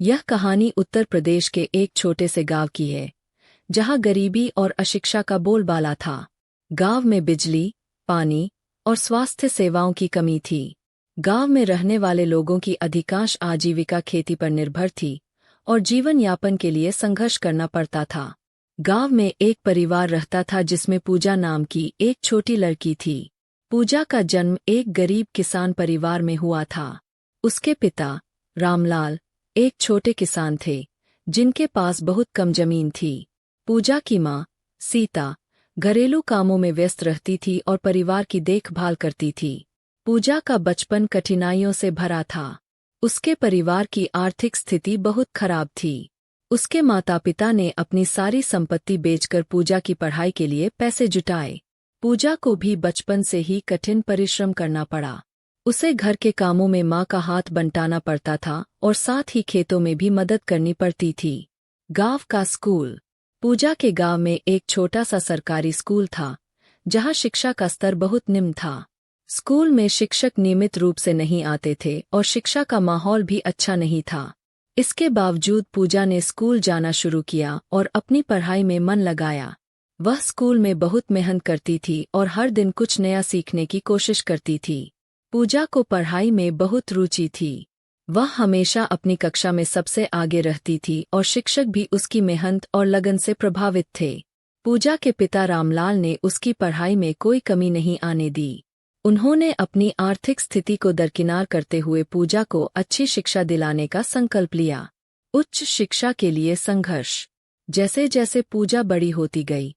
यह कहानी उत्तर प्रदेश के एक छोटे से गांव की है, जहां गरीबी और अशिक्षा का बोलबाला था। गांव में बिजली, पानी और स्वास्थ्य सेवाओं की कमी थी। गांव में रहने वाले लोगों की अधिकांश आजीविका खेती पर निर्भर थी और जीवन यापन के लिए संघर्ष करना पड़ता था। गांव में एक परिवार रहता था जिसमें पूजा नाम की एक छोटी लड़की थी। पूजा का जन्म एक गरीब किसान परिवार में हुआ था। उसके पिता रामलाल एक छोटे किसान थे, जिनके पास बहुत कम जमीन थी। पूजा की माँ सीता घरेलू कामों में व्यस्त रहती थी और परिवार की देखभाल करती थी। पूजा का बचपन कठिनाइयों से भरा था। उसके परिवार की आर्थिक स्थिति बहुत खराब थी। उसके माता-पिता ने अपनी सारी संपत्ति बेचकर पूजा की पढ़ाई के लिए पैसे जुटाए। पूजा को भी बचपन से ही कठिन परिश्रम करना पड़ा। उसे घर के कामों में माँ का हाथ बंटाना पड़ता था और साथ ही खेतों में भी मदद करनी पड़ती थी। गांव का स्कूल। पूजा के गांव में एक छोटा सा सरकारी स्कूल था, जहां शिक्षा का स्तर बहुत निम्न था। स्कूल में शिक्षक नियमित रूप से नहीं आते थे और शिक्षा का माहौल भी अच्छा नहीं था। इसके बावजूद पूजा ने स्कूल जाना शुरू किया और अपनी पढ़ाई में मन लगाया। वह स्कूल में बहुत मेहनत करती थी और हर दिन कुछ नया सीखने की कोशिश करती थी। पूजा को पढ़ाई में बहुत रुचि थी। वह हमेशा अपनी कक्षा में सबसे आगे रहती थी और शिक्षक भी उसकी मेहनत और लगन से प्रभावित थे। पूजा के पिता रामलाल ने उसकी पढ़ाई में कोई कमी नहीं आने दी। उन्होंने अपनी आर्थिक स्थिति को दरकिनार करते हुए पूजा को अच्छी शिक्षा दिलाने का संकल्प लिया। उच्च शिक्षा के लिए संघर्ष। जैसे जैसे पूजा बड़ी होती गई,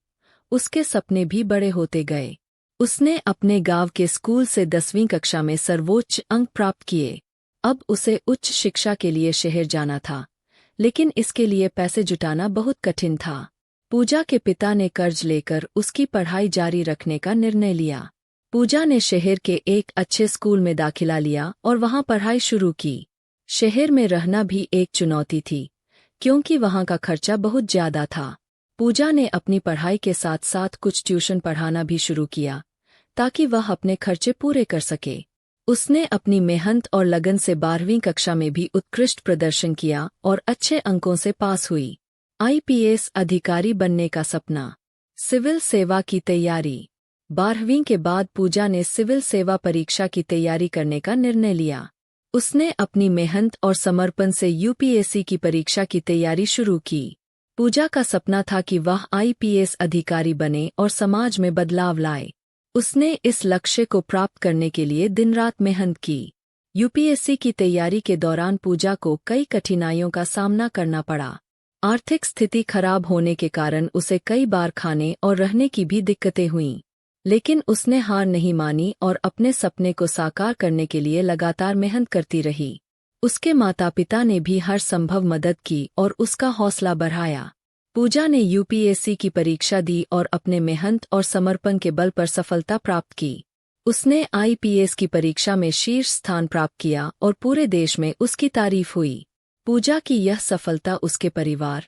उसके सपने भी बड़े होते गए। उसने अपने गांव के स्कूल से 10वीं कक्षा में सर्वोच्च अंक प्राप्त किए। अब उसे उच्च शिक्षा के लिए शहर जाना था, लेकिन इसके लिए पैसे जुटाना बहुत कठिन था। पूजा के पिता ने कर्ज लेकर उसकी पढ़ाई जारी रखने का निर्णय लिया। पूजा ने शहर के एक अच्छे स्कूल में दाखिला लिया और वहां पढ़ाई शुरू की। शहर में रहना भी एक चुनौती थी, क्योंकि वहां का खर्चा बहुत ज्यादा था। पूजा ने अपनी पढ़ाई के साथ साथ कुछ ट्यूशन पढ़ाना भी शुरू किया, ताकि वह अपने खर्चे पूरे कर सके। उसने अपनी मेहनत और लगन से 12वीं कक्षा में भी उत्कृष्ट प्रदर्शन किया और अच्छे अंकों से पास हुई। आईपीएस अधिकारी बनने का सपना। सिविल सेवा की तैयारी। 12वीं के बाद पूजा ने सिविल सेवा परीक्षा की तैयारी करने का निर्णय लिया। उसने अपनी मेहनत और समर्पण से यूपीएससी की परीक्षा की तैयारी शुरू की। पूजा का सपना था कि वह आईपीएस अधिकारी बने और समाज में बदलाव लाए। उसने इस लक्ष्य को प्राप्त करने के लिए दिन रात मेहनत की। यूपीएससी की तैयारी के दौरान पूजा को कई कठिनाइयों का सामना करना पड़ा। आर्थिक स्थिति खराब होने के कारण उसे कई बार खाने और रहने की भी दिक्कतें हुईं। लेकिन उसने हार नहीं मानी और अपने सपने को साकार करने के लिए लगातार मेहनत करती रही। उसके माता पिता ने भी हर संभव मदद की और उसका हौसला बढ़ाया। पूजा ने यूपीएससी की परीक्षा दी और अपने मेहनत और समर्पण के बल पर सफलता प्राप्त की। उसने आईपीएस की परीक्षा में शीर्ष स्थान प्राप्त किया और पूरे देश में उसकी तारीफ हुई। पूजा की यह सफलता उसके परिवार,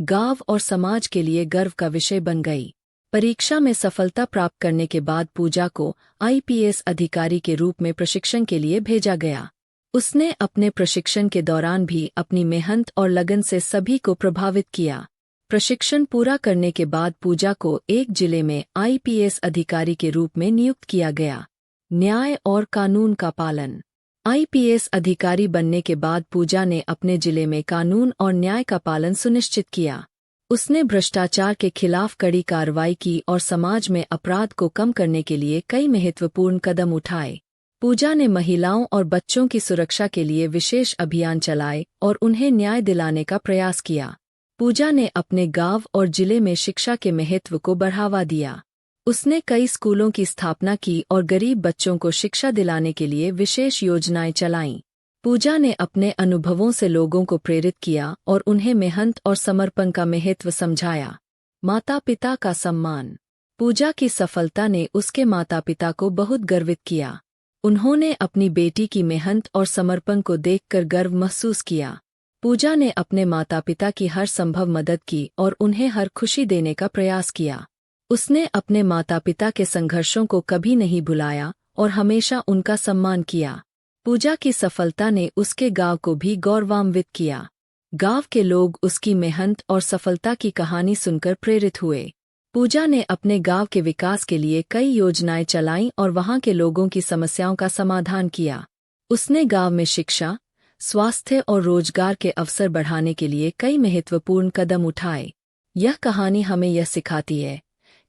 गांव और समाज के लिए गर्व का विषय बन गई। परीक्षा में सफलता प्राप्त करने के बाद पूजा को आईपीएस अधिकारी के रूप में प्रशिक्षण के लिए भेजा गया। उसने अपने प्रशिक्षण के दौरान भी अपनी मेहनत और लगन से सभी को प्रभावित किया। प्रशिक्षण पूरा करने के बाद पूजा को एक जिले में आईपीएस अधिकारी के रूप में नियुक्त किया गया। न्याय और कानून का पालन। आईपीएस अधिकारी बनने के बाद पूजा ने अपने जिले में कानून और न्याय का पालन सुनिश्चित किया। उसने भ्रष्टाचार के खिलाफ कड़ी कार्रवाई की और समाज में अपराध को कम करने के लिए कई महत्वपूर्ण कदम उठाए। पूजा ने महिलाओं और बच्चों की सुरक्षा के लिए विशेष अभियान चलाए और उन्हें न्याय दिलाने का प्रयास किया। पूजा ने अपने गांव और जिले में शिक्षा के महत्व को बढ़ावा दिया। उसने कई स्कूलों की स्थापना की और गरीब बच्चों को शिक्षा दिलाने के लिए विशेष योजनाएं चलाईं। पूजा ने अपने अनुभवों से लोगों को प्रेरित किया और उन्हें मेहनत और समर्पण का महत्व समझाया। माता पिता का सम्मान। पूजा की सफलता ने उसके माता पिता को बहुत गर्वित किया। उन्होंने अपनी बेटी की मेहनत और समर्पण को देखकर गर्व महसूस किया। पूजा ने अपने माता पिता की हर संभव मदद की और उन्हें हर खुशी देने का प्रयास किया। उसने अपने माता पिता के संघर्षों को कभी नहीं भुलाया और हमेशा उनका सम्मान किया। पूजा की सफलता ने उसके गांव को भी गौरवान्वित किया। गांव के लोग उसकी मेहनत और सफलता की कहानी सुनकर प्रेरित हुए। पूजा ने अपने गांव के विकास के लिए कई योजनाएं चलाईं और वहां के लोगों की समस्याओं का समाधान किया। उसने गांव में शिक्षा, स्वास्थ्य और रोजगार के अवसर बढ़ाने के लिए कई महत्वपूर्ण कदम उठाए। यह कहानी हमें यह सिखाती है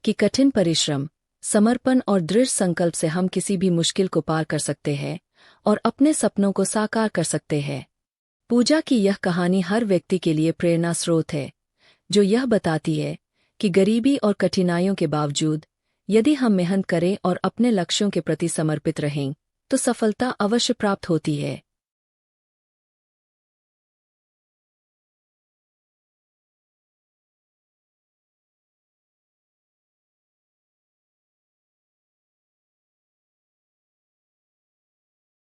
कि कठिन परिश्रम, समर्पण और दृढ़ संकल्प से हम किसी भी मुश्किल को पार कर सकते हैं और अपने सपनों को साकार कर सकते हैं। पूजा की यह कहानी हर व्यक्ति के लिए प्रेरणा स्रोत है, जो यह बताती है कि गरीबी और कठिनाइयों के बावजूद यदि हम मेहनत करें और अपने लक्ष्यों के प्रति समर्पित रहें, तो सफलता अवश्य प्राप्त होती है।